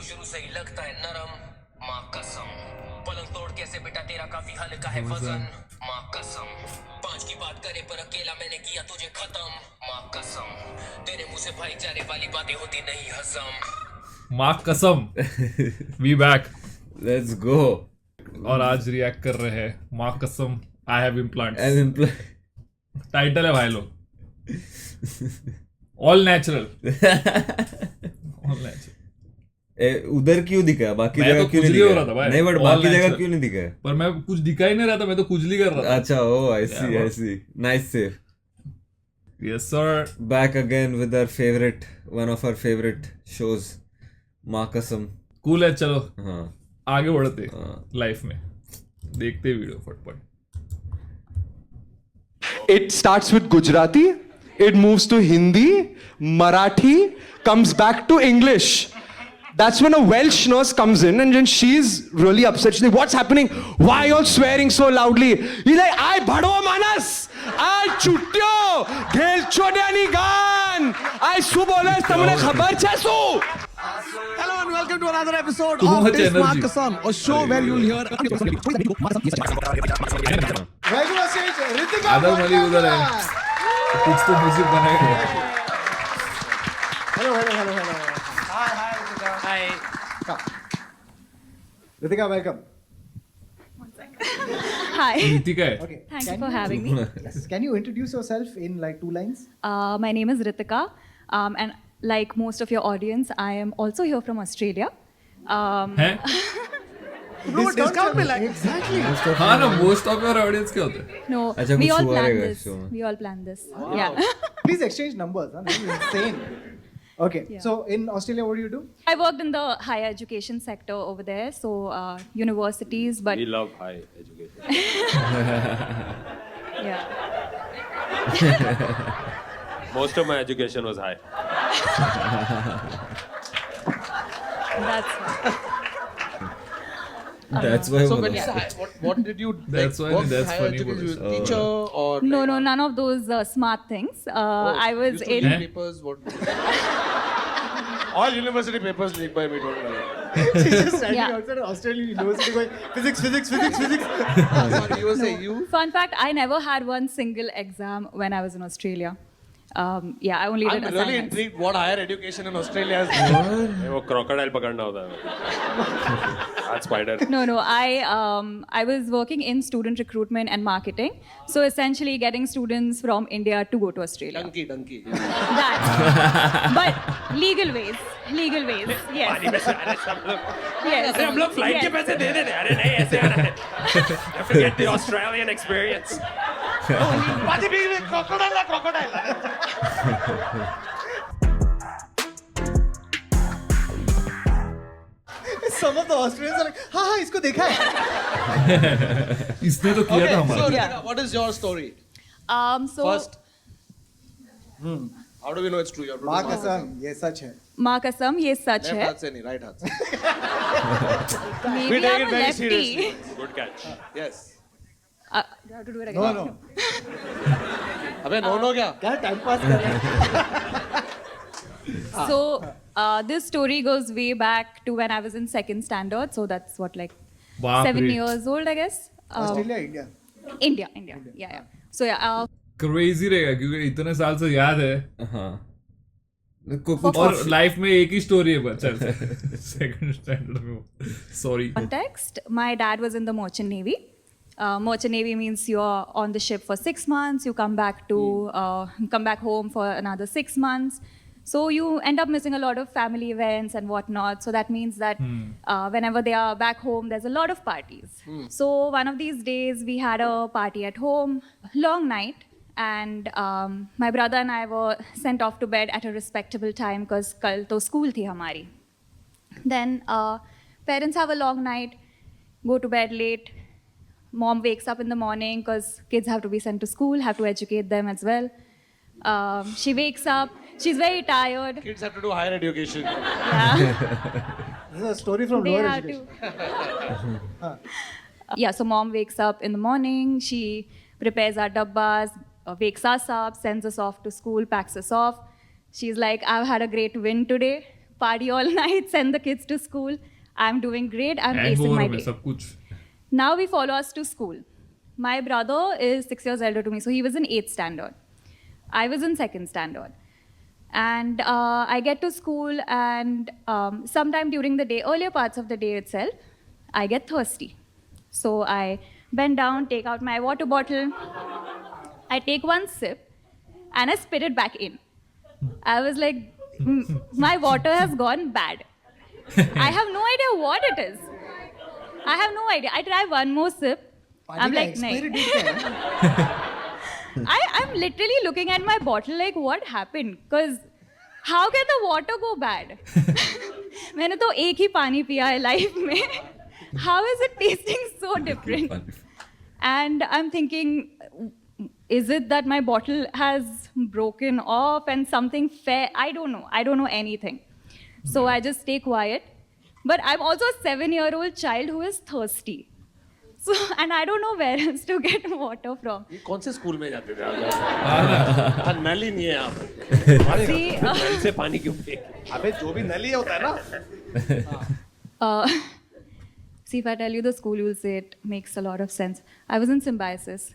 शुरू से ही लगता है नरम, माँ कसम। पलंग तोड़ कैसे बेटा तेरा काफी हल्का है वजन, माँ कसम। 5 की बात करे पर अकेला मैंने किया तुझे खत्म, माँ कसम। तेरे मुंह से भाईचारे वाली बातें होती नहीं हजम। माँ कसम वी बैक Let's go. और आज रिएक्ट कर रहे हैं माँ कसम I have implants. As in title है भाई लोग, ऑल नेचुरल ऑल नेचुरल। उधर क्यों दिखा है? बाकी मैं जगह तो क्यों नहीं खुजली हो दिखा रहा था भाई। नहीं, बट All बाकी जगह natural. क्यों नहीं दिखा है? पर मैं कुछ दिखा ही नहीं रहा था, मैं तो खुजली कर रहा था। अच्छा, oh, I see, Yeah, I see. Nice save. Yes sir. Back again with our favorite, one of our favorite shows, माँ कसम. कूल है, चलो हाँ. आगे बढ़ते लाइफ में, देखते video फटफट। It starts with Gujarati, it moves to Hindi, Marathi, comes back to English. That's when a Welsh nurse comes in and then she's really upset. She's like, what's happening? Why are you all swearing so loudly? He's like, I bhadwa manas! I chutyo! Ghel chodyani gan! I su bola tamne khabar chhe su! Hello and welcome to another episode Too of much This energy. Mark Kasam, a show where you'll hear. Regular stage, Ritika आदर मलिक उधर है, कुछ तो music बनाएगा। Hello. Hi, Ritika. Hi. Come. Ritika, welcome. Hi. Ritika है। Okay. Thank you Can for having me. Yes. Can you introduce yourself in like 2 lines? My name is Ritika, and like most of your audience, I am also here from Australia. हैं? No, discount me like exactly. हाँ ना, most of your audience क्या होता है? No, अच्छा, we कुछ all हुआ planned रहेगा this. show में। We all planned this. Yeah. Please exchange numbers. Huh? This is insane. Okay. Yeah. So in Australia, what do you do? I worked in the higher education sector over there, so universities, but We love high education. yeah. Most of my education was high. That's why. That's why. So बोला. when you say, what did you That's why what that's higher funny education? बोला. You were teacher or No, like, no, none of those smart things. I was used to in. leak papers. What? All university papers leaked by me. Don't worry. She's just standing Yeah. outside an Australian university going physics. Sorry, you were saying you. Fun fact: I never had one single exam when I was in Australia. Yeah, I only I'm did really assignments. intrigued what higher education in Australia has. वो crocodile पकड़ना होता है। That's spider. No. I was working in student recruitment and marketing. So essentially, getting students from India to go to Australia. Donkey. That, but legal ways. Yes. Yes. हम लोग flight के पैसे दे देते हैं। अरे नहीं, ऐसे आना है। I forget the Australian experience. Some of the Australians are like, हाँ, इसको देखा है. इसने तो किया था So, हमारा। Ritika, what is your story? So First. How do we know it's true? You're माँ कसम, ये सच है. माँ कसम, ये सच Left है. हाथ से नहीं, right हाथ से. Maybe take I'm it a very lefty. seriously. Good catch. Yes. Do I have to do it again? No. अबे no क्या? क्या टाइम पास कर रहे हैं? So this story goes way back to when I was in second standard. So that's what, like बाप 7 रे। years old, I guess. Australia, India. India. Yeah. So yeah. Crazy रहेगा क्योंकि इतने साल से याद है हाँ. और लाइफ में एक ही स्टोरी है बच्चा सेकंड स्टैंडर्ड में। Sorry. Context: my dad was in the merchant navy. Merchant navy means you're on the ship for 6 months. You come back home for another 6 months. So you end up missing a lot of family events and whatnot. So that means that whenever they are back home, there's a lot of parties. So one of these days, we had a party at home, long night. And my brother and I were sent off to bed at a respectable time because kal to school thi hamari. Then parents have a long night, go to bed late. Mom wakes up in the morning because kids have to be sent to school, have to educate them as well. She wakes up, she's very tired. Kids have to do higher education. Yeah, This is a story from they lower have education. to. Yeah, so mom wakes up in the morning, she prepares our dabbas, wakes us up, sends us off to school, packs us off. She's like, I've had a great win today. party all night, send the kids to school. I'm doing great. I'm acing my hangover में day. सब कुछ. Now we follow us to school. My brother is 6 years elder to me, so he was in 8th standard. I was in 2nd standard. And I get to school, and sometime during the day, earlier parts of the day itself, I get thirsty. So I bend down, take out my water bottle. I take one sip, and I spit it back in. I was like, my water has gone bad. I have no idea what it is. I have no idea. I try one more sip. I'm like, nahin. I'm literally looking at my bottle like, what happened? Because how can the water go bad? मैंने तो एक ही पानी पिया है life में. How is it tasting so different? And I'm thinking, is it that my bottle has broken off and something fair? I don't know. I don't know anything. So I just stay quiet. But I'm also a 7-year-old child who is thirsty. So, and I don't know where else to get water from. ये कौन से school में जाते थे आप? हाँ, नल ही नहीं है यहाँ पे. See, नल से पानी क्यों फेंक? अबे जो भी नल ही होता है ना. see, if I tell you the school, you'll say it makes a lot of sense. I was in symbiosis.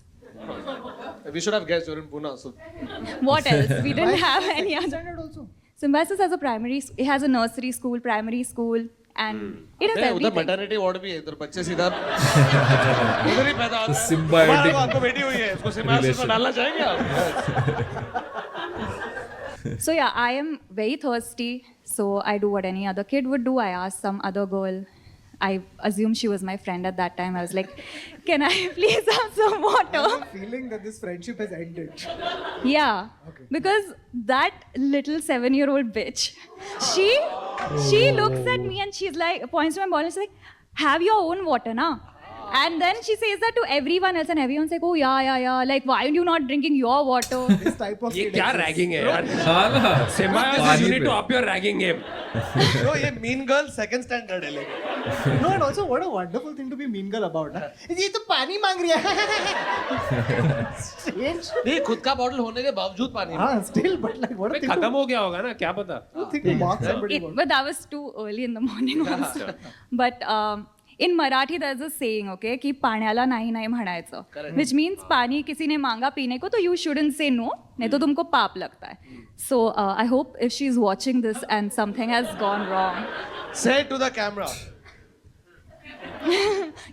We should have guessed you're in Pune. So What else? We didn't have any other. Standard also. Symbiosis has a primary, it has a nursery school, primary school, and it has अबे, उधर everything. Maternity ward भी है. इधर बच्चे सीधा उधर ही पैदा होते हैं. symbiotic हमारे को आपको बेटी हुई है. उसको सिम्बायोसिस में डालना चाहेंगे आप? So yeah, I am very thirsty. So I do what any other kid would do. I ask some other girl. I assume she was my friend at that time. I was like, "Can I please have some water?" I have a feeling that this friendship has ended. Yeah, because that little 7-year-old bitch, she looks at me and she's like, points to my bottle and she's like, "Have your own water, na?" And then she says that to everyone else, and everyone's like, "Oh yeah. Like, why are you not drinking your water?" This type of ये kid क्या exists. Ragging है यार? हाँ ना. Symbiosis, you need to up your ragging game. No, ये mean girl second standard है लेकिन. No, and also what a wonderful thing to be mean girl about. Huh? ये तो पानी मांग रही है. Strange. नहीं, खुद का बॉटल होने के बावजूद पानी. हाँ, still, but like what a thing खत्म to हो गया होगा ना? क्या पता? think to mock somebody about. But that was too early in the morning also. But in Marathi there's a saying, okay, कि पाण्याला नाही नाही म्हणायचं, which means पानी किसी ने मांगा पीने को तो you shouldn't say no, नहीं तो तुमको पाप लगता है. So I hope if she's watching this and something has gone wrong, Say it to the camera.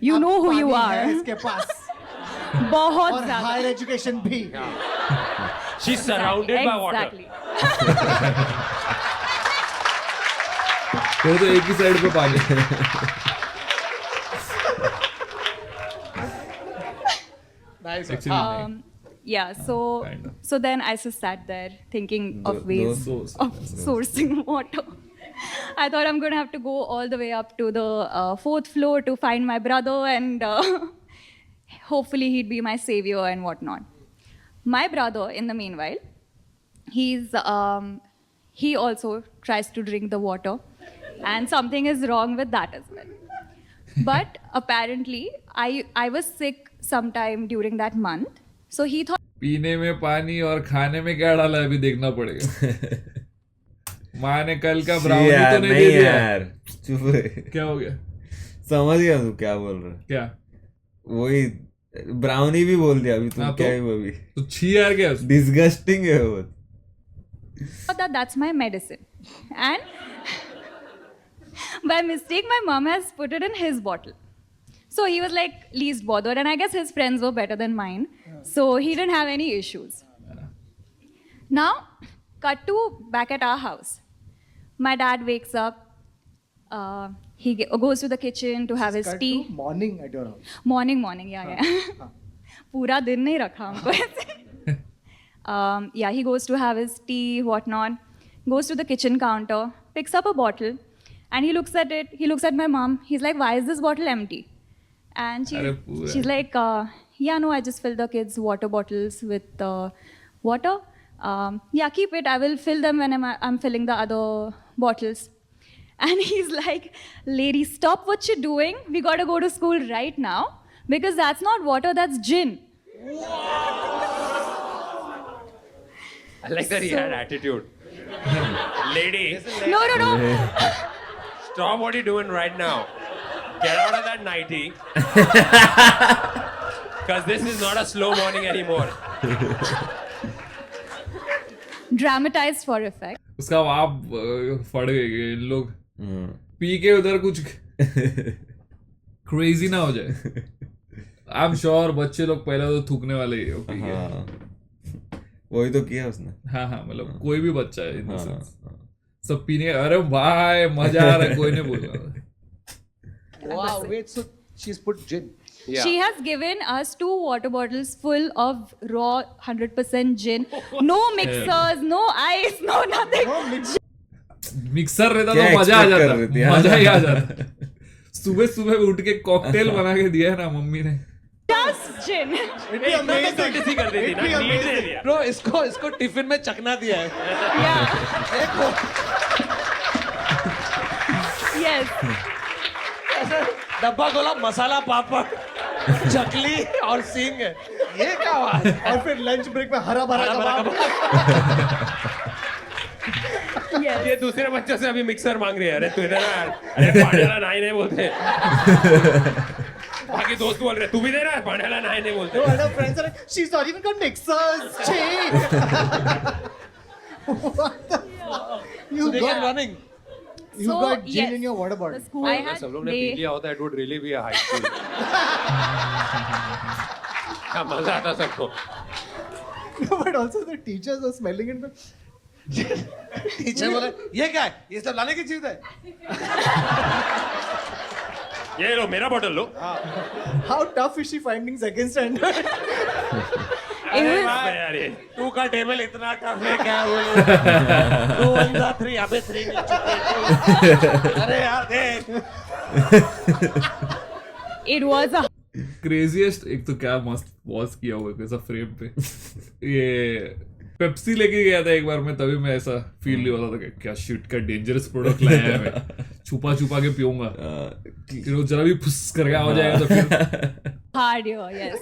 you know who you पानी है are. इसके पास. बहुत और ज़्यादा. higher education भी. She's surrounded by water. Exactly. तो एक ही साइड पे पानी है. Nice. Actually, Yeah, Kind of. so then I just sat there thinking of ways those- of sourcing water. I thought I'm going to have to go all the way up to the 4th floor to find my brother, and hopefully he'd be my savior and whatnot. My brother, in the meanwhile, he also tries to drink the water, and something is wrong with that as well. But apparently, I was sick sometime during that month, so he thought. पीने में पानी और खाने में क्या डाला है अभी देखना पड़ेगा. माँ ने कल का ब्राउनी तो नहीं दे दिया. यार चुप रहे. क्या हो गया? समझ गया तू क्या बोल रहा है. क्या? वही ब्राउनी भी बोल दिया अभी तुम. हाँ, क्या तो? है वो अभी. तो छी यार क्या? डिस्गस्टिंग है वो. that that's my medicine. And by mistake, my mom has put it in his bottle. So he was like least bothered, and I guess his friends were better than mine. So he didn't have any issues. Now, cut to back at our house. My dad wakes up. He goes to the kitchen to have his Cut tea. to morning at your house. Morning, yeah. पूरा दिन नहीं रखा हमको ऐसे. Yeah, he goes to have his tea, whatnot. Goes to the kitchen counter, picks up a bottle, and he looks at it. He looks at my mom. He's like, "Why is this bottle empty?" And she's like, "Yeah, no, I just fill the kids' water bottles with water. Yeah, keep it. I will fill them when I'm filling the other bottles." And he's like, "Lady, stop what you're doing. We gotta go to school right now because that's not water, that's gin." I like that he had attitude. Lady, No. stop what you're doing right now. Get out of that nightie. Because this is not a slow morning anymore. Dramatized for effect. उसका आप फट गए इन लोग P के उधर कुछ crazy ना हो जाए. आई एम श्योर बच्चे लोग पहले तो थूकने वाले ही हो पी के. हाँ वही तो किया उसने. हाँ मतलब कोई भी बच्चा है इन द सेंस सब पीने. अरे भाई मजा आ रहा है. कोई नहीं बोल रहा. Wow, wait, so she's put gin. Yeah. She has given us 2 water bottles full of raw 100% gin. No mixers, no ice, no nothing. Mixer रहता क्या तो मजा आ expect कर जाता. रही थी, हाँ? मजा ही आ जाता. सुबह सुबह उठ के कॉकटेल बना के दिया है ना मम्मी ने. Just gin. It'd be amazing. courtesy कर देती ना. Neat दे दिया. Bro, इसको टिफिन में चखना दिया है. Yeah. Yes. डब्बा खोला मसाला पापड़ चकली और सींग है. ये क्या बात है? और फिर लंच ब्रेक में हरा भरा कबाब. Yes. ये दूसरे बच्चों से अभी मिक्सर मांग रही है. अरे तू इधर आ. अरे पांडेला नहीं बोलते. बाकी दोस्त बोल रहे तू भी दे रहा है. पांडेला नहीं बोलते. No, and her friends are like, she's not even got mixers. Gee. What the? You They got kept running. You So, got gin yes, in your water the bottle. school. I had सब लोग ने P लिया होता. It would really be a high school. क्या मजा आता सबको. No, but also the teachers are smelling it. Teacher बोले ये क्या है? ये सब लाने की चीज है. ये लो मेरा bottle low. How tough is she finding second standard? अरे वाह यार ये. 2 का टेबल इतना टफ है क्या बोलूं. 2 1 जा 3 अबे 3 नहीं चुके. अरे यार देख. It was a क्रेजीएस्ट एक तो क्या मस्त वॉच किया हुआ है ऐसा फ्रेम पे. ये पेप्सी लेके गया था एक बार मैं. तभी मैं ऐसा फील नहीं होता था कि क्या शिट का डेंजरस प्रोडक्ट लाया है मैं. छुपा के पीऊंगा. फिर वो जरा भी फुस करके आ जाएगा तो फिर hard year. Yes.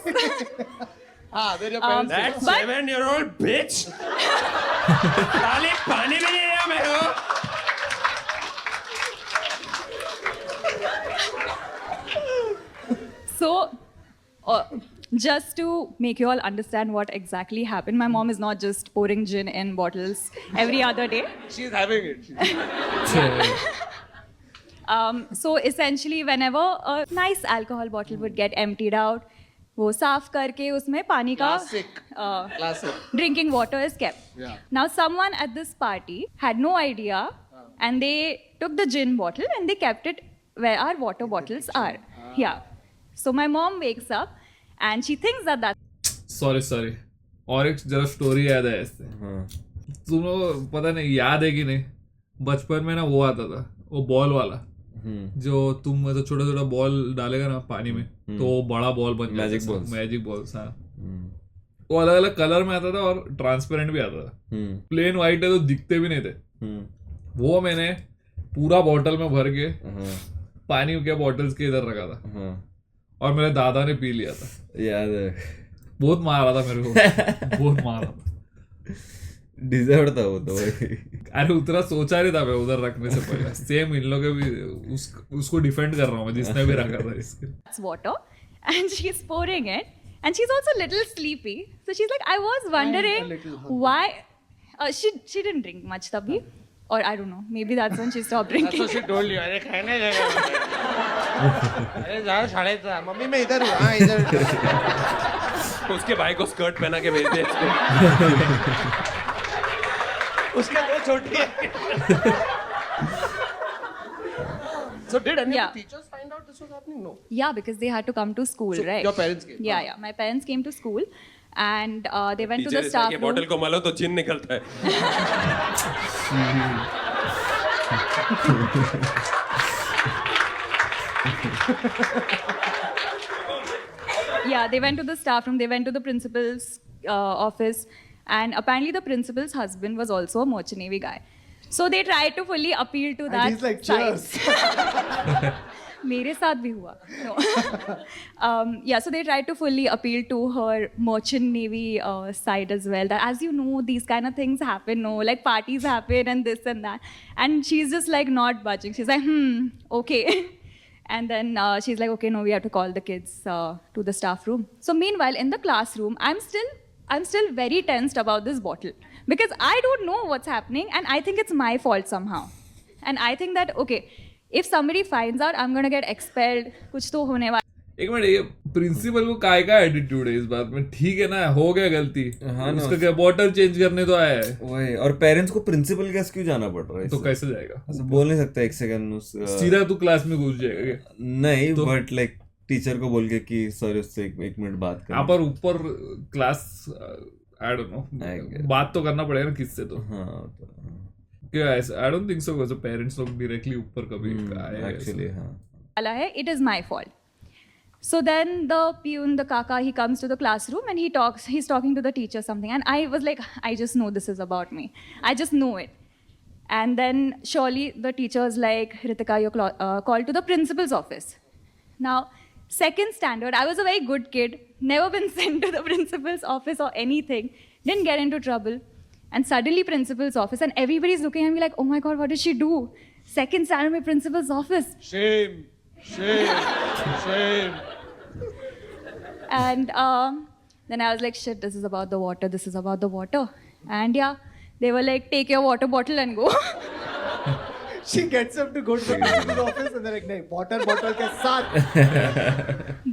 हाँ देर your parents. That But- 7-year-old bitch. साले पानी भी नहीं आया मेरे को. So, just to make you all understand what exactly happened, my mom is not just pouring gin in bottles every other day. She's having it. So essentially, whenever a nice alcohol bottle would get emptied out, वो साफ करके उसमें पानी का Classic. drinking water is kept. Yeah. Now, someone at this party had no idea, and they took the gin bottle and they kept it where our water bottles are. Yeah. So my mom wakes up and she thinks that that's sorry और एक जरा story याद है इससे. तुम लोग पता नहीं याद है कि नहीं. बचपन में ना वो आता था वो बॉल वाला जो तुम मतलब छोटा छोटा बॉल डालेगा ना पानी में तो वो बड़ा बॉल बन जाता Magic था. balls. Magic balls. हाँ वो अलग अलग कलर में आता था और ट्रांसपेरेंट भी आता था. प्लेन व्हाइट है तो दिखते भी नहीं थे. वो मैंने पूरा बॉटल में भर के पानी के बॉटल्स के इधर रखा था और मेरे दादा ने पी लिया था. याद है. बहुत मारा था मेरे को. बहुत मारा था. डिजर्व था वो तो. अरे उतना सोचा नहीं था मैं उधर रखने से पहले. सेम इन लोगों के भी उसको डिफेंड कर रहा हूँ मैं जिसने भी रखा था इसके. water, and she's pouring it, and she's also a little sleepy. So she's like, I was wondering why. She didn't drink much तभी, or I don't know. Maybe that's when she stopped That's drinking. what she told you. अरे खाने जाएगा. अरे जाओ शाळेत जा. Mummy मैं इधर हूँ. हाँ इधर. उसके भाई को स्कर्ट पहना के भेज दे इसको. उसके दो छोटी है. So did any Yeah. of the teachers find out this was happening? No. Yeah, because they had to come to school, So right? your parents came? Yeah, yeah. My parents came to school, and they went to teacher the इस staff के room. Bottle को मलो तो जिन निकलता है. Yeah, they went to the staff room. They went to the principal's office, and apparently the principal's husband was also a merchant navy guy. So they tried to fully appeal to that And he's like, side. cheers. मेरे साथ भी हुआ. No. Yeah, so they tried to fully appeal to her merchant navy side as well. That, as you know, these kind of things happen. No, like parties happen and this and that. And she's just like not budging. She's like, okay. And then she's like, okay, no, we have to call the kids to the staff room. So meanwhile, in the classroom, I'm still very tensed about this bottle because I don't know what's happening, and I think it's my fault somehow. And I think that, okay, if somebody finds out, I'm gonna get expelled. कुछ तो होने वाला. एक minute, ये principal को काय का attitude है इस बात में? ठीक है ना, हो गया गलती, हाँ ना, उसका क्या बॉटल चेंज करने तो आया है वही. और पेरेंट्स को प्रिंसिपल के पास क्यों जाना पड़ रहा है? तो कैसे जाएगा? ऐसे बोल नहीं सकता एक सेकंड सीधा तू क्लास में घुस जाएगा क्या? नहीं, बट लाइक टीचर को बोल के कि सर उससे एक मिनट बात कर. यहाँ पर ऊपर क्लास आई डोंट नो, बात तो करना पड़ेगा ना किससे तो. हाँ क्या ऐसा? I don't think so. वैसे पेरेंट्स लोग डायरेक्टली ऊपर कभी आए एक्चुअली. हाँ, वाला है. It is my fault. So then the peon, the kaka, he comes to the classroom and he's talking to the teacher something. And I was like, I just know this is about me. I just know it. And then surely the teacher's like, Ritika, you're called to the principal's office. Now, second standard, I was a very good kid, never been sent to the principal's office or anything, didn't get into trouble. And suddenly principal's office, and everybody's looking at me like, oh my God, what did she do? Second standard में principal's office. Shame. And then I was like, shit, this is about the water. And yeah, they were like, take your water bottle and go. She gets up to go to the principal's office and they're like, नहीं, water bottle के साथ.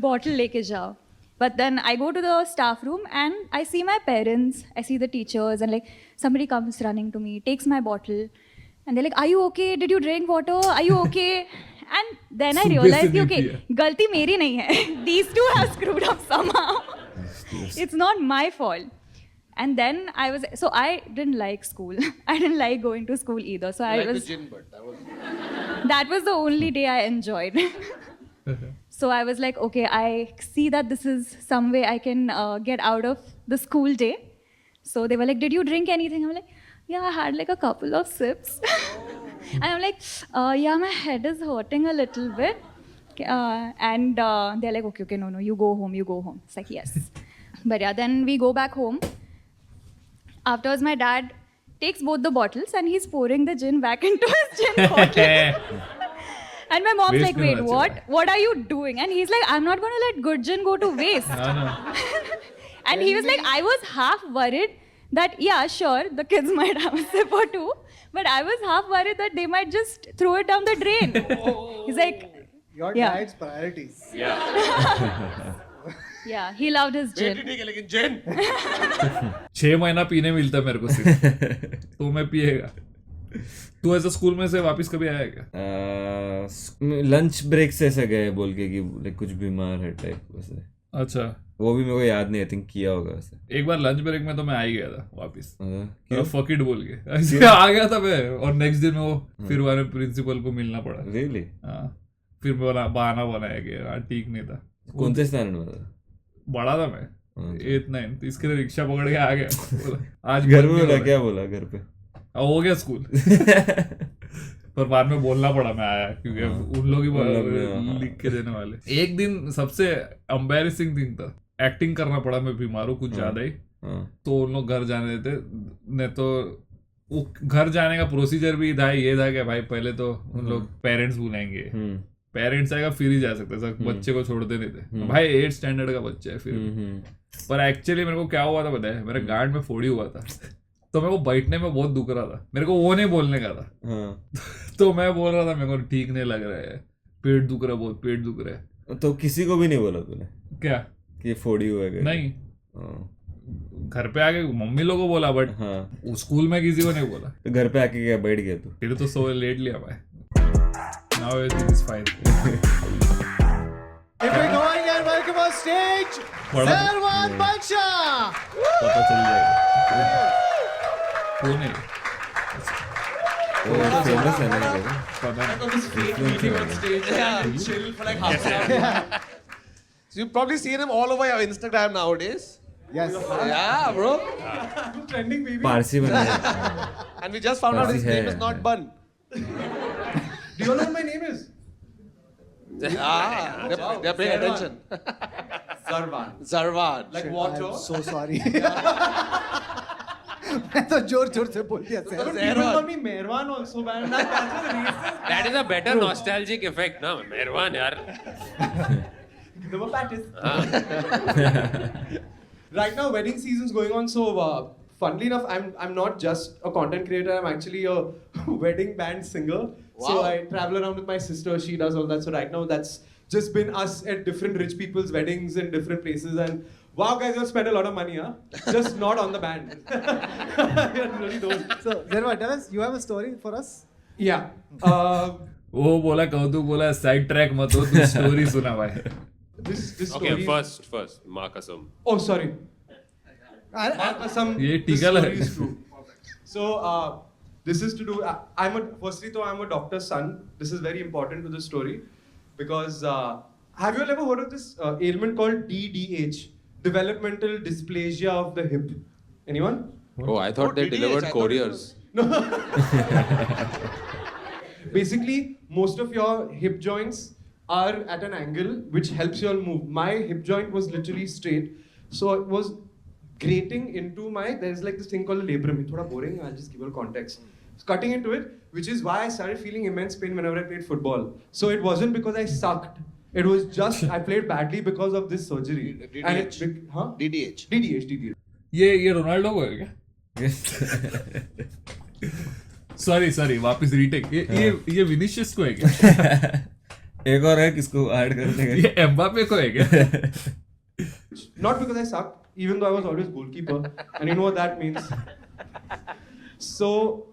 Bottle लेके जाओ. But then I go to the staff room and I see my parents, I see the teachers, and like somebody comes running to me, takes my bottle, and they're like, are you okay? Did you drink water? Are you okay? And then I realized, okay, galti meri nahi hai. These two have screwed up somehow. It's not my fault. And then I didn't like school. I didn't like going to school either. So that was the only day I enjoyed. So I was like, okay, I see that this is some way I can get out of the school day. So they were like, did you drink anything? I'm like, yeah, I had like a couple of sips. And I'm like, yeah, my head is hurting a little bit. And they're like, okay, no, you go home. It's like, yes. But yeah, then we go back home. Afterwards, my dad takes both the bottles and he's pouring the gin back into his gin bottle. And my mom's like, wait, what are you doing? And he's like, I'm not going to let good gin go to waste. And he was like, I was half worried that, yeah, sure, the kids might have a sip or two, but I was half worried that they might just throw it down the drain. He's like, your dad's priorities. Yeah, he loved his gin. 6 महीना पीने मिलता मेरे को सिर्फ, तो मैं पिएगा. तू ऐसा स्कूल में से वापस कभी आया क्या? लंच ब्रेक से ऐसे गए बोल के कि कुछ बीमार है टाइप वैसे. अच्छा, वो भी मेरे को याद नहीं, आई थिंक किया होगा वैसे. एक बार लंच ब्रेक में तो मैं आ ही गया था वापस, फक इट बोल के ऐसे आ गया था मैं. और नेक्स्ट दिन वो फिर वाले प्रिंसिपल को मिलना पड़ा. रियली? हाँ, फिर बहाना बनाया कि ठीक नहीं था. कौन से स्टैंडर्ड में था? बड़ा था मैं, 8th 9th. इसके लिए रिक्शा पकड़ के आ गया. आज घर में बोला? क्या बोला घर पे? हो गया स्कूल. पर बाद में बोलना पड़ा मैं आया, क्योंकि उन लोग ही लिख के देने वाले. एक दिन सबसे एम्बैरेसिंग थिंग था, एक्टिंग करना पड़ा. मैं बीमार हूँ कुछ ज्यादा ही, तो उन लोग घर जाने देते नहीं. तो वो घर जाने का प्रोसीजर भी था, ये था कि भाई पहले तो उन लोग पेरेंट्स बुलाएंगे, पेरेंट्स आएगा फिर ही जा सकते सर, बच्चे को छोड़ते नहीं थे. भाई 8th स्टैंडर्ड का बच्चा है फिर. पर एक्चुअली मेरे को क्या हुआ था पता है? मेरे गांड में फोड़ी हुआ था, तो मेरे को बैठने में बहुत दुख रहा था. मेरे को वो नहीं बोलने का था. तो मैं बोल रहा था मेरे को ठीक नहीं लग रहा है, पेट दुख रहा है, बहुत पेट दुख रहा है. तो किसी को भी नहीं बोला तूने क्या कि फोड़ी हुआ है? नहीं, घर पे आके मम्मी लोगों को बोला, बट स्कूल में किसी को नहीं बोला. तो घर पे आके क्या बैठ गया तू? फिर तो सो लेट लिया भाई. Now everything is fine. If we're going and welcome on stage, Sarwan Baksha. पता चल जाएगा कौन है. वो फेमस है ना, पता नहीं. So you've probably seen him all over your Instagram nowadays. Yes. Yeah, bro. Trending baby. Parsi बना है. And we just found out his name is not Bun. Do you know what my name is? They're paying attention. Zarwan. Zarwan. Like I'm water. so sorry. मैं तो जोर से बोल दिया sir. People call me Mehrwan also, man. That's a racist. That is a better nostalgic effect, no? Mehrwan, yaar. They were patties. Right now, wedding season's going on, so funnily enough, I'm not just a content creator. I'm actually a wedding band singer. So Wow. I travel around with my sister. She does all that. So right now, that's just been us at different rich people's weddings in different places. And wow, guys, you spent a lot of money, huh? Just not on the band. Really don't. So Zerva, tell us, you have a story for us? Yeah. वो बोला कौतुक बोला side track मत हो, तू story सुना भाई. This Okay, story. first, Ma Kasam. Oh, sorry. Some ये this टीका लगा. story is true. So this is to do. Firstly, though, I'm a doctor's son. This is very important to the story because have you all ever heard of this ailment called DDH, developmental dysplasia of the hip? Anyone? Oh, I thought they delivered couriers. Basically, most of your hip joints are at an angle which helps you all move. My hip joint was literally straight, so it was grating into my. There's like this thing called a labrum. It's thoda boring. I'll just give you a context. It's cutting into it, which is why I started feeling immense pain whenever I played football. So it wasn't because I sucked. It was just I played badly because of this surgery. DDH. Huh? DDH. DDH. ये Ronaldo को है क्या? Sorry वापस retake. ये Vinicius को है क्या? एक और है किसको ऐड करने का. ये एम्बापे को है क्या? Not because I sucked, even though I was always goalkeeper, and you know what that means. So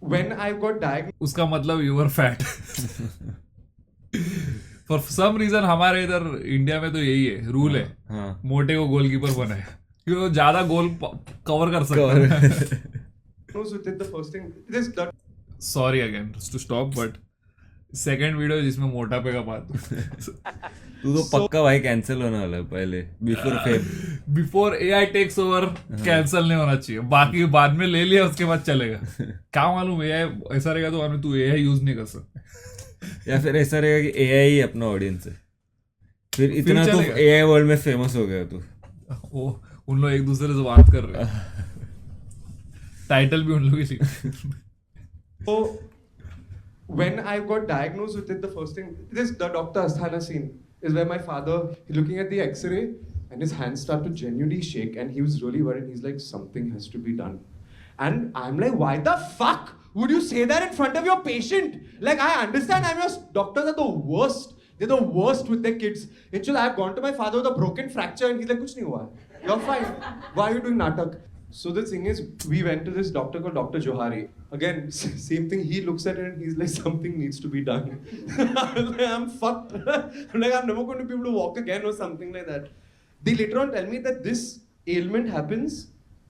when I got diagnosed. उसका मतलब you were fat. For some reason हमारे इधर इंडिया में तो यही है, रूल है. हाँ. मोटे को गोलकीपर बनाए क्योंकि वो ज्यादा गोल कवर कर सकता है. With it, the first thing this that sorry again to stop but second video जिसमें मोटापे का बात. तू तो पक्का भाई कैंसिल होने वाला है पहले before Feb. Before AI takes over cancel नहीं होना चाहिए. बाकी बाद में ले लिया उसके बाद चलेगा. क्या मालूम AI ऐसा रहेगा तो तू AI यूज नहीं कर सकता. या फिर ऐसा रहेगा कि AI ही अपना ऑडियंस है. फिर इतना तो चलेगा. AI वर्ल्ड में फेमस हो गया तू. वो उन लोग एक दूसरे से बात कर रहे हैं. टाइटल भी उन लोग ही लिखे. so when I got diagnosed with it, the first thing this the Dr. Asthana scene is where my father looking at the X-ray and his hands start to genuinely shake and he was really worried. He's like, something has to be done, and I'm like, why the fuck would you say that in front of your patient? Like, I understand, doctors are the worst. They're the worst with their kids. Actually, I've gone to my father with a broken fracture and he's like, kuch nahi hua. You're fine. Why are you doing natak? So the thing is, we went to this doctor called Dr. Johari. Again, same thing. He looks at it and he's like, something needs to be done. I'm fucked. I'm like, I'm never going to be able to walk again or something like that. They later on tell me that this ailment happens.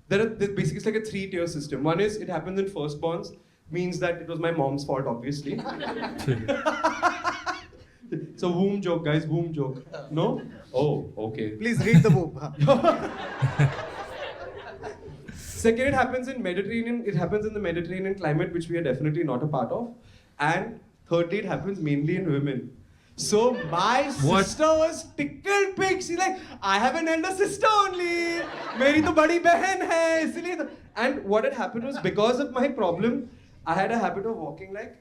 Basically, it's like a 3-tier system. One is it happens in firstborns, means that it was my mom's fault, obviously. It's a womb joke, guys. Womb joke. No? Oh, okay. Please read the book. Second, it happens in Mediterranean. It happens in the Mediterranean climate, which we are definitely not a part of. And thirdly, it happens mainly in women. So my sister was tickled pink. She's like, I have an elder sister only. मेरी तो बड़ी बहन है, इसलिए तो. And what had happened was because of my problem, I had a habit of walking like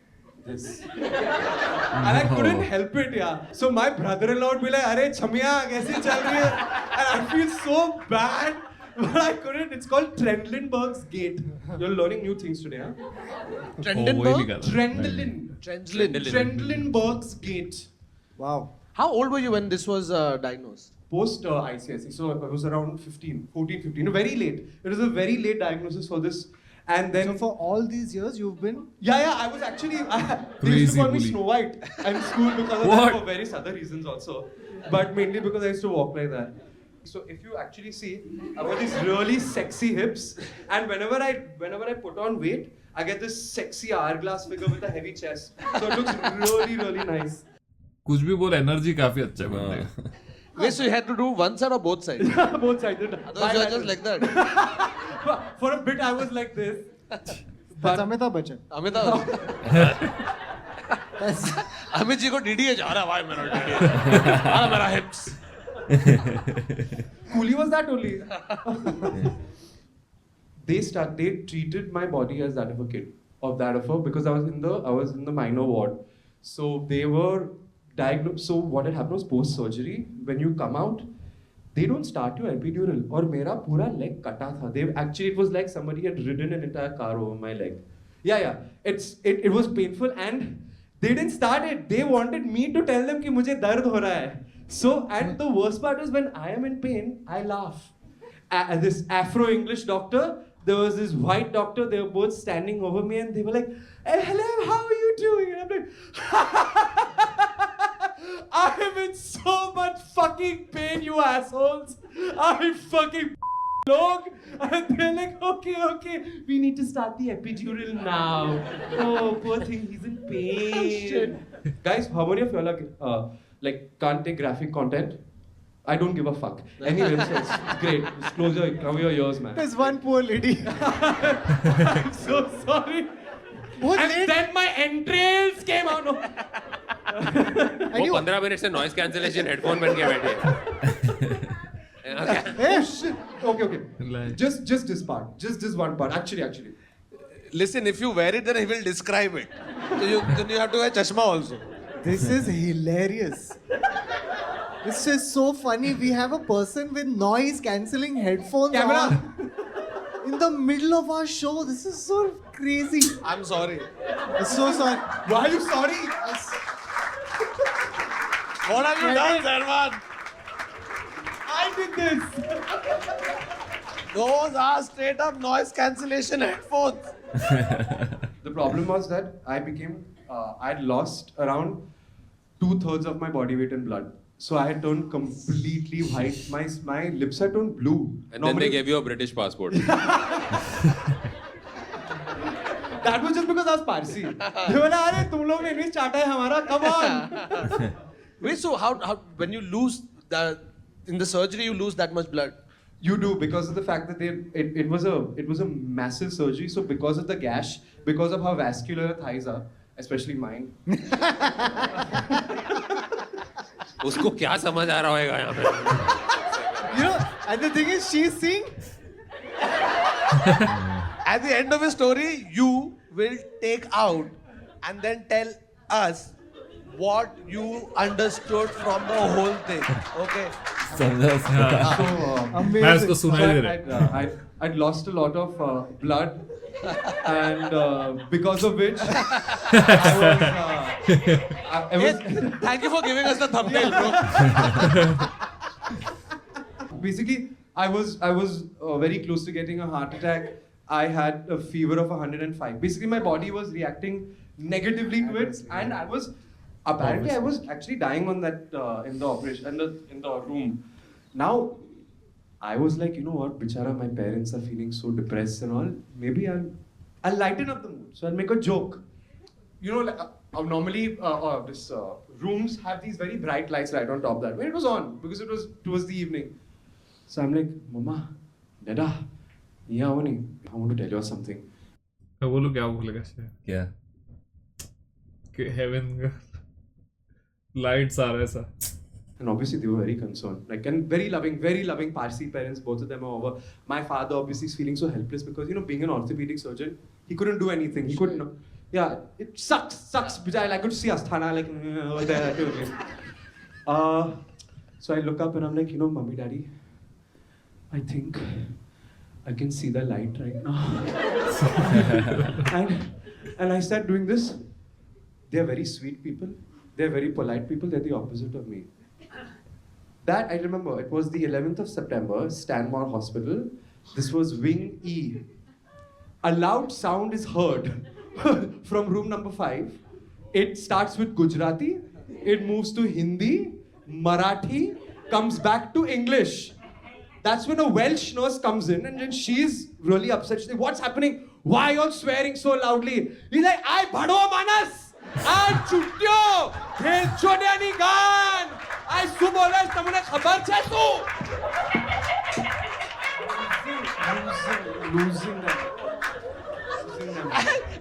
this. And I couldn't help it, yeah. So my brother-in-law would be like, अरे छमिया कैसी चल रही है? And I feel so bad. But I couldn't. It's called Trendelenburg's Gate. You're learning new things today, huh? Trendelenburg's Gate. Wow. How old were you when this was diagnosed? Post ICSE. So I was around 14, 15. No, very late. It was a very late diagnosis for this. And then. So for all these years, you've been. Yeah. I was actually. They used Crazy to call me bully. Snow White in school because of that, for various other reasons also. But mainly because I used to walk like that. So if you actually see, I've got these really sexy hips, and whenever I put on weight, I get this sexy hourglass figure with a heavy chest. So it looks really nice. कुछ भी बोल, energy काफी अच्छा है बंदे का. Wait, so you had to do one side or both sides? Both sides. Otherwise you are just like that. For a bit I was like this. That's Amitabh Bachchan. Amitabh. Amit ji को DDA जा रहा है भाई मेरा DDA मेरा हिप्स Coolie was that only. They treated my body as that of a kid, because I was in the minor ward. So they were diagnosed. So what had happened was post surgery, when you come out, they don't start your epidural. और मेरा पूरा leg कटा था. It was like somebody had ridden an entire car over my leg. Yeah. It was painful and they didn't start it. They wanted me to tell them कि मुझे दर्द हो रहा है. So, and the worst part is when I am in pain, I laugh. This Afro-English doctor, there was this white doctor, they were both standing over me and they were like, hey, hello, how are you doing? And I'm like, I am in so much fucking pain, you assholes. I'm fucking log. And they're like, okay, we need to start the epidural now. Oh, poor thing, he's in pain. Guys, how many of y'all are, can't take graphic content? I don't give a fuck. Anyway, so it's great. Just cover your ears, man. There's one poor lady. I'm so sorry. And then my entrails came out. No. वो 15 minute से noise cancellation headphone बन के बैठे हैं Oh shit. Okay. Just this part. Just this one part. Actually. Listen, if you wear it, then he will describe it. So then you have to wear chashma also. This is hilarious. This is so funny. We have a person with noise cancelling headphones Camera. on in the middle of our show. This is so crazy. I'm sorry. I'm so sorry. Why are you sorry? What have you done, Salman? I did this. Those are straight up noise cancellation headphones. The problem was that I'd lost around 2/3 of my body weight in blood. So I had turned completely white. My lips had turned blue. And then they gave you a British passport. That was just because I was Parsi. They were like, "Arey, तुम लोग ने English चाटा है हमारा, come on." Wait, so how when you lose in the surgery you lose that much blood? You do, because of the fact that it was a massive surgery. So because of the gash, because of how vascular thighs are, especially mine. उसको क्या समझ आ रहा होगा यहाँ पे? You know, and the thing is, she's seeing. At the end of his story, you will take out and then tell us what you understood from the whole thing. Okay. समझा Amazing. मैं उसको सुनाई दे रहा I'd lost a lot of blood, and because of which I was Thank you for giving us the thumbnail, bro. basically I was very close to getting a heart attack. I had a fever of 105. Basically, my body was reacting negatively to it, and I was actually dying on that in the operation in the room. Now, I was like, you know what, bichara, my parents are feeling so depressed and all. Maybe I'll lighten up the mood. So I'll make a joke. You know, like, normally rooms have these very bright lights right on top of that. When it was on, because it was towards the evening. So I'm like, Mama, Dada, yeah, I want to tell you something. मैं बोलूँ क्या बोलेगा शायद क्या कि heaven का lights आ रहा है ऐसा And obviously they were very concerned, and very loving Parsi parents. Both of them are over. My father obviously is feeling so helpless because, you know, being an orthopedic surgeon, he couldn't do anything. He couldn't. Yeah, it sucks. Because I could see Asthana over there. So I look up and I'm like, you know, Mommy, Daddy, I think I can see the light right now. and I start doing this. They're very sweet people. They're very polite people. They're the opposite of me. That I remember. It was the 11th of September, Stanmore Hospital. This was Wing E. A loud sound is heard from room number 5. It starts with Gujarati. It moves to Hindi, Marathi, comes back to English. That's when a Welsh nurse comes in, and then she's really upset. She's like, "What's happening? Why are you all swearing so loudly?" He's like, "I bhado manas! I chutyo! Hey, chodani gan! I subola tamne khabar chhe tu!" Losing them.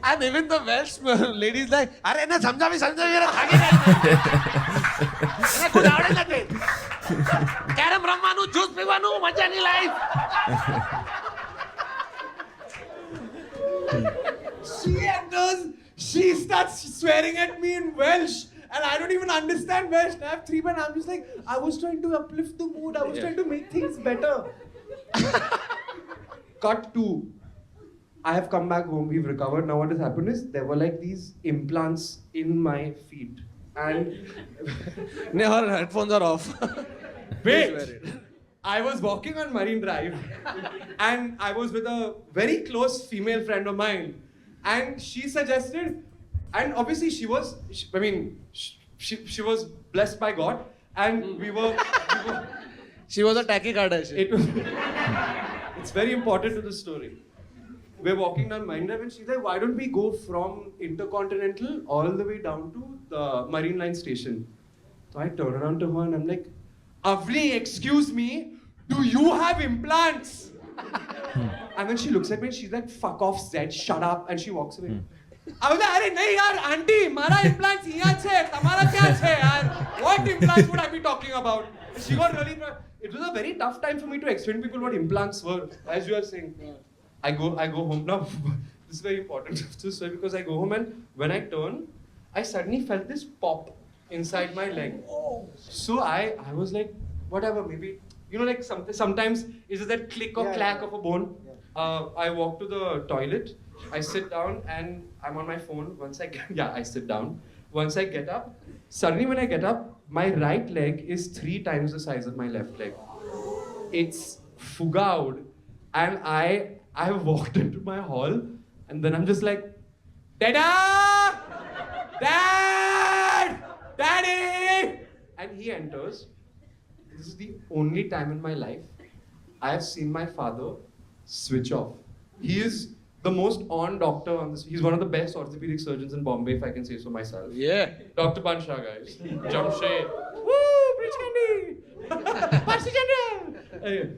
And even the Welsh ladies like, अरे ना समझा भी मेरा आगे जाए कुछ आवड़े ना ते कैरम रमवानु जूस पीवानु मजा नहीं life She enters, she starts swearing at me in Welsh. And I don't even understand Welsh. I have 3 men. I'm just like, I was trying to uplift the mood. I was trying to make things better. Cut 2. I have come back home. We've recovered. Now what has happened is there were like these implants in my feet. And her headphones are off. wait, I was walking on Marine Drive and I was with a very close female friend of mine. And she suggested, and obviously she was blessed by God. And we were She was a tachycardia. It's very important to the story. We're walking down Marine Drive and she's like, why don't we go from Intercontinental all the way down to the Marine Line station? So I turn around to her and I'm like, Avni, excuse me, do you have implants? And then she looks at me and she's like, fuck off, Zed, shut up. And she walks away. I was like, अरे नहीं यार, auntie, हमारा implants यहाँ छे, तुम्हारा क्या छे यार? What implants would I be talking about? She got really. It was a very tough time for me to explain to people what implants were, as you are saying. I go home now. This is very important to say because I go home and when I turn, I suddenly felt this pop inside my leg. So I was like, whatever, maybe like sometimes is it that click or clack of a bone? I walk to the toilet. I sit down and I'm on my phone. I sit down. Once I get up, suddenly when I get up, my right leg is 3 times the size of my left leg. It's fugaud, and I walked into my hall, and then I'm just like, Dada! Dad! Daddy! And he enters. This is the only time in my life I have seen my father switch off. He is the most on doctor on this. He's one of the best orthopedic surgeons in Bombay, if I can say so myself. Yeah. Dr. Bansha, guys. Jamshed. Woo! Bridge Candy! Parsi Anyway.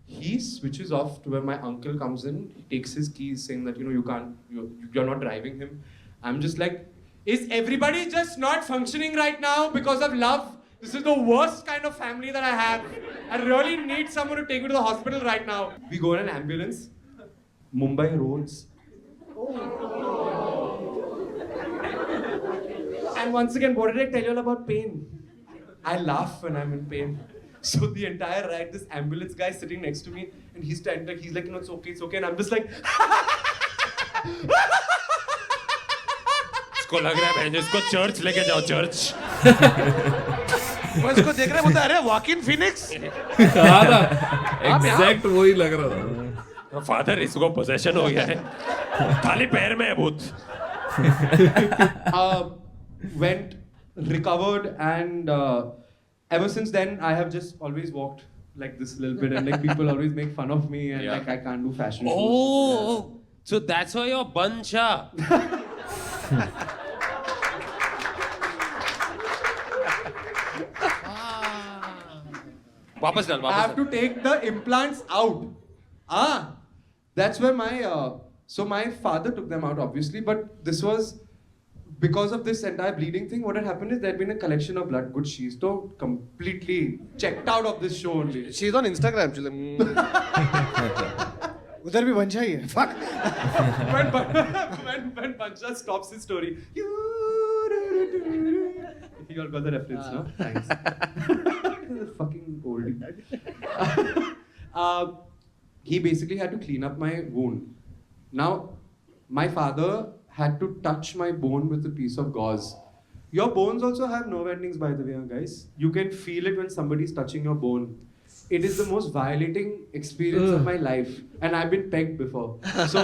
He switches off to where my uncle comes in. He takes his keys saying that, you're not driving him. I'm just like, is everybody just not functioning right now because of love? This is the worst kind of family that I have. I really need someone to take me to the hospital right now. We go in an ambulance. Mumbai roads. And once again, what did I tell you all about pain? I laugh when I'm in pain. So the entire ride, this ambulance guy sitting next to me, and he's like, it's okay, and I'm just like, इसको लग रहा है इसको church लेके जाओ church वो इसको देख रहे बोलता अरे वॉकिन फिनिक्स हाँ ना, एग्जैक्ट वही लग रहा था। फादर इसको पोजेशन हो गया है खाली पैर में है भूत went, recovered, and ever since then I have just always walked like this a little bit, and like people always make fun of me, and like I can't do fashion shows. Oh, so that's why you're Bansha. वापस डाल I have to take the implants out. That's where my father took them out, obviously, but this was because of this entire bleeding thing. What had happened is there had been a collection of blood. Good, she's so completely checked out of this show only. She's on Instagram. She's like, उधर भी बंशा ही है. Fuck. when Bansha stops his story, you all got the reference, no? Thanks. Fucking oldie. He basically had to clean up my wound. Now, my father had to touch my bone with a piece of gauze. Your bones also have nerve endings, by the way, guys. You can feel it when somebody's touching your bone. It is the most violating experience of my life. And I've been pegged before. So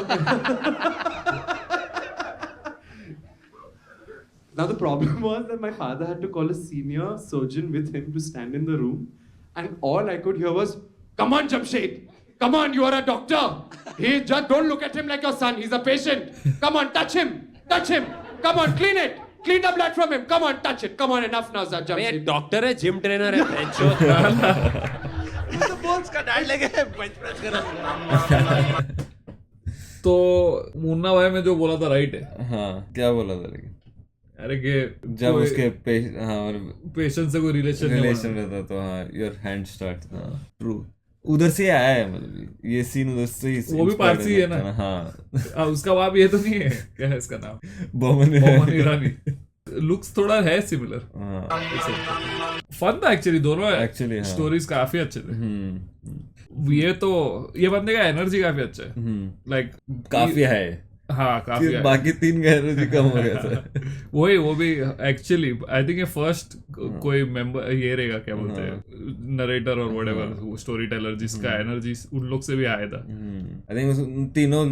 now the problem was that my father had to call a senior surgeon with him to stand in the room. And all I could hear was, "Come on, Jamshed. Come on, you are a doctor. Just don't look at him like your son. He's a patient. Come on, touch him. Touch him. Come on, clean it. Clean the blood from him. Come on, touch it. Come on, enough now, sir. मैं doctor है gym trainer है बेंचो तो bones का डाल लगे bench press कर तो मुन्ना भाई में जो बोला था राइट है. हाँ क्या बोला था लेकिन अरे कि जब कोई उसके पेशेंट से कोई रिलेशन रिलेशन रहता तो हाँ योर हैंड स्टार्ट ट्रू उधर से आया है मतलब ये सीन उधर से ही वो भी inspired पारसी है लगता ना. हाँ उसका बाप ये तो नहीं है, क्या है इसका नाम, बोमन मोहन ईरानी. लुक्स थोड़ा है सिमिलर. हाँ फन था एक्चुअली दोनों. Actually, हाँ. स्टोरीज काफी अच्छे थे. ये बंदे का एनर्जी काफी अच्छा है. लाइक काफी है हाँ काफी फिर है. बाकी 3 का एनर्जी कम हो गया था. वो भी एक्चुअली आई थिंक ये फर्स्ट कोई मेंबर ये रहेगा, क्या बोलते हैं, नरेटर और व्हाटएवर स्टोरी टेलर जिसका एनर्जी उन लोग से भी आया था. आई थिंक तीनों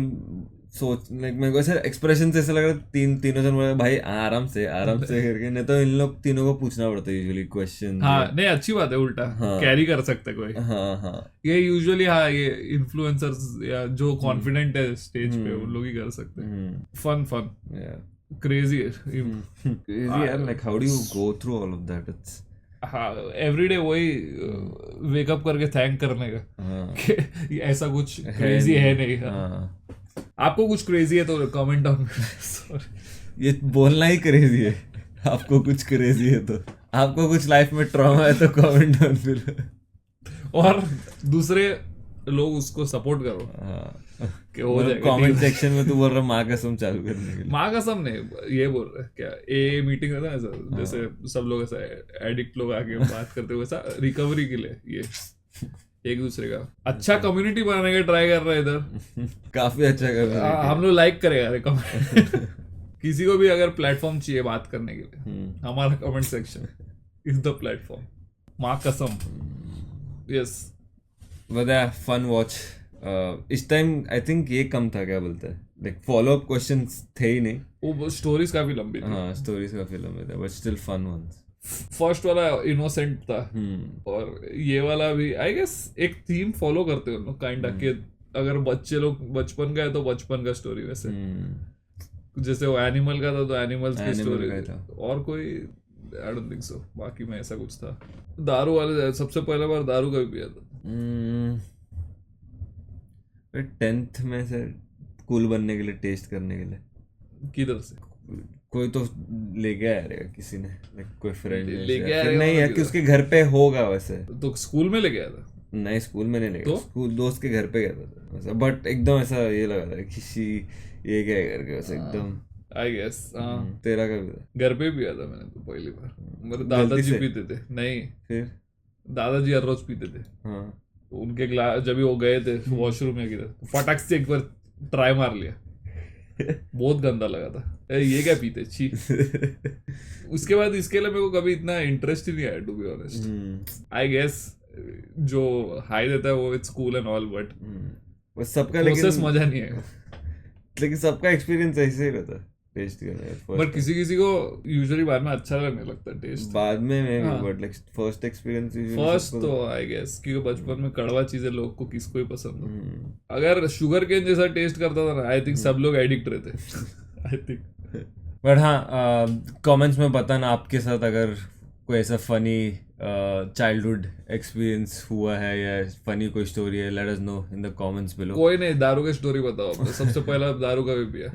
सोच लाइक मेरे को ऐसा एक्सप्रेशन से ऐसा लग रहा है तीनों जन बोले भाई आराम से करके, नहीं तो इन लोग तीनों को पूछना पड़ता है यूजुअली क्वेश्चन. हाँ नहीं अच्छी बात है, उल्टा कैरी कर सकते कोई. हाँ ये यूजुअली हाँ ये इन्फ्लुएंसर्स या जो कॉन्फिडेंट है स्टेज पे उन लोग ही कर सकते हैं. फन क्रेजी है. यार like how do you go through all of that. It's हाँ एवरीडे वही वेकअप करके थैंक करने का कि ऐसा कुछ क्रेजी है नहीं. हाँ आपको कुछ क्रेजी है तो कमेंट डाउन. ये बोलना ही क्रेजी है. आपको कुछ क्रेजी है तो, आपको कुछ लाइफ में ट्रॉमा है तो कमेंट डाउन फिर. और दूसरे लोग उसको सपोर्ट करो कि हो जाएगा. कमेंट सेक्शन में तू बोल रहा माँ कसम चालू करने के लिए. माँ कसम नहीं, ये बोल रहे क्या ए मीटिंग रहता है ऐसा, जैसे सब लोग ऐसा एडिक्ट लोग आके बात करते हुए ऐसा रिकवरी के लिए ये एक दूसरे का अच्छा कम्युनिटी बनाने का ट्राई कर रहा है इधर. काफी अच्छा कर रहा है. हम लोग लाइक करेगा रिकमेंड. किसी को भी अगर प्लेटफॉर्म चाहिए बात करने के लिए, हमारा comment section is the platform. माँ कसम. यस बता फन वॉच. इस टाइम आई थिंक ये कम था, क्या बोलते हैं, लाइक फॉलो अप क्वेश्चंस थे ही नहीं. वो स्टोरीज काफी लंबी थी. हाँ स्टोरीज का फिल्म था but still fun once. First वाला इनोसेंट था और ये वाला भी आई गेस एक थीम फॉलो करते हैं लोग काइंड ऑफ, कि अगर बच्चे लोग बचपन का है तो बचपन का स्टोरी, वैसे जैसे वो एनिमल का था तो एनिमल्स की स्टोरी था. और कोई आई डोंट थिंक सो बाकी में ऐसा कुछ था. दारू वाले सबसे पहले बार दारू का भी पिया था 10th में से कूल बनने के लिए, टेस्ट करने के लिए. किधर से कोई तो लेके आया रहेगा किसी ने, लाइक कोई फ्रेंड लेके आया नहीं है कि उसके घर पे होगा वैसे. तो स्कूल में ले गया था. नहीं स्कूल में नहीं लेगा तो? स्कूल दोस्त के घर पे गया था वैसा. बट एकदम ऐसा ये लगा था किसी ये क्या करके वैसे एकदम. आई गेस तेरा का भी था. घर पे पिया था मैंने तो पहली बार. मेरे दादाजी पीते थे. नहीं फिर दादाजी हर रोज पीते थे. हाँ उनके ग्लास जब भी वो गए थे वॉशरूम या किधर, फटाक से एक बार ट्राई मार लिया. बहुत गंदा लगा था. ये क्या पीते छी. उसके बाद इसके लिए मेरे को कभी इतना इंटरेस्ट ही नहीं आया to be honest. I guess जो हाई देता है वो it's cool and all but सबका प्रोसेस मजा नहीं है. लेकिन सबका एक्सपीरियंस ऐसे ही रहता है टेस्ट करने. बट किसी को यूजुअली बाद में अच्छा लगने लगता है टेस्ट. बाद में but like first experience first तो आई गेस क्योंकि बचपन में कड़वा चीजें लोग को किसको ही पसंद हो. अगर शुगर केन जैसा टेस्ट करता था ना, आई थिंक सब लोग एडिक्ट रहते. I think. बट हाँ कमेंट्स में बताना आपके साथ अगर कोई ऐसा फनी चाइल्डहुड एक्सपीरियंस हुआ है या फनी कोई स्टोरी है. Let us know in the comments below. कोई नहीं, दारू की स्टोरी बताओ. सबसे पहला दारू का भी पिया.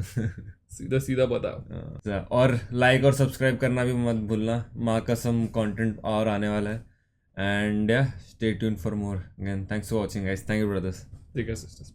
सीधा बताओ. और लाइक और सब्सक्राइब करना भी मत भूलना. माँ कसम कंटेंट और आने वाला है. And stay tuned for more. Again thanks for watching guys. Thank you brothers. ठीक है सिस्टर्स.